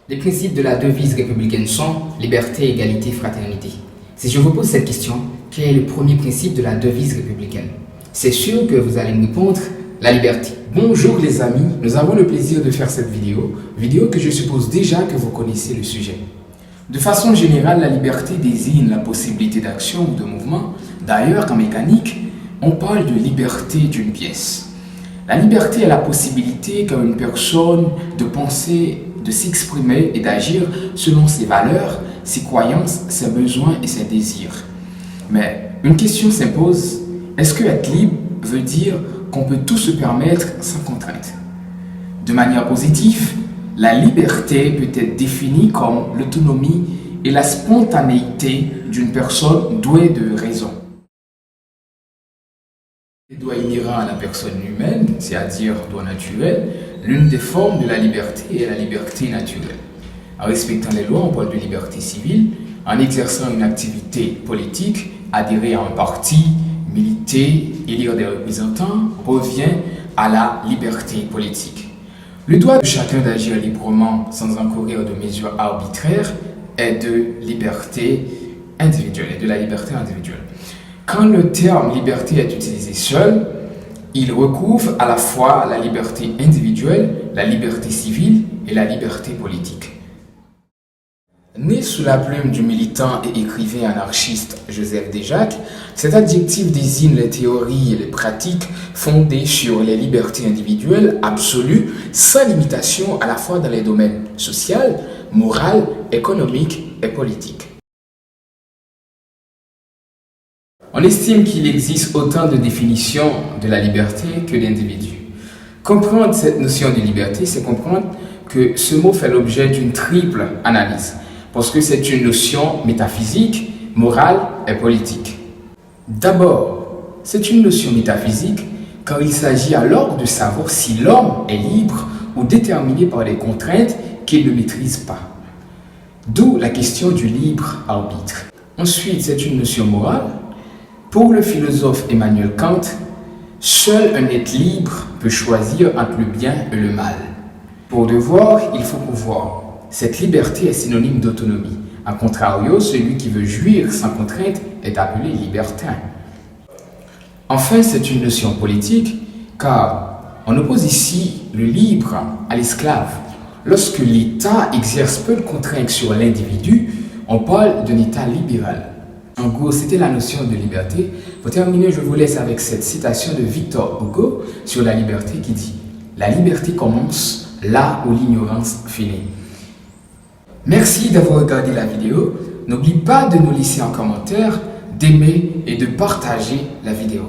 Les principes de la devise républicaine sont liberté, égalité, fraternité. Si je vous pose cette question, quel est le premier principe de la devise républicaine? C'est sûr que vous allez me répondre la liberté. Bonjour les amis, nous avons le plaisir de faire cette vidéo que je suppose déjà que vous connaissez le sujet. De façon générale, la liberté désigne la possibilité d'action ou de mouvement. D'ailleurs, en mécanique, on parle de liberté d'une pièce. La liberté est la possibilité qu'a une personne de penser, de s'exprimer et d'agir selon ses valeurs, ses croyances, ses besoins et ses désirs. Mais une question s'impose, est-ce que être libre veut dire qu'on peut tout se permettre sans contrainte? De manière positive, la liberté peut être définie comme l'autonomie et la spontanéité d'une personne douée de raison. Les droits inhérents à la personne humaine, c'est-à-dire droits naturels, l'une des formes de la liberté est la liberté naturelle. En respectant les lois, on parle de liberté civile. En exerçant une activité politique, adhérer à un parti, militer, élire des représentants, revient à la liberté politique. Le droit de chacun d'agir librement sans encourir de mesures arbitraires est de liberté individuelle, et de la liberté individuelle. Quand le terme liberté est utilisé seul, il recouvre à la fois la liberté individuelle, la liberté civile et la liberté politique. Né sous la plume du militant et écrivain anarchiste Joseph Déjacque, cet adjectif désigne les théories et les pratiques fondées sur les libertés individuelles absolues, sans limitation à la fois dans les domaines social, moral, économique et politique. On estime qu'il existe autant de définitions de la liberté que d'individus. Comprendre cette notion de liberté, c'est comprendre que ce mot fait l'objet d'une triple analyse, parce que c'est une notion métaphysique, morale et politique. D'abord, c'est une notion métaphysique car il s'agit alors de savoir si l'homme est libre ou déterminé par des contraintes qu'il ne maîtrise pas. D'où la question du libre arbitre. Ensuite, c'est une notion morale. Pour le philosophe Emmanuel Kant, seul un être libre peut choisir entre le bien et le mal. Pour devoir, il faut pouvoir. Cette liberté est synonyme d'autonomie. A contrario, celui qui veut jouir sans contrainte est appelé libertin. Enfin, c'est une notion politique, car on oppose ici le libre à l'esclave. Lorsque l'État exerce peu de contraintes sur l'individu, on parle d'un État libéral. En gros, c'était la notion de liberté. Pour terminer, je vous laisse avec cette citation de Victor Hugo sur la liberté qui dit « La liberté commence là où l'ignorance finit ». Merci d'avoir regardé la vidéo. N'oublie pas de nous laisser un commentaire, d'aimer et de partager la vidéo.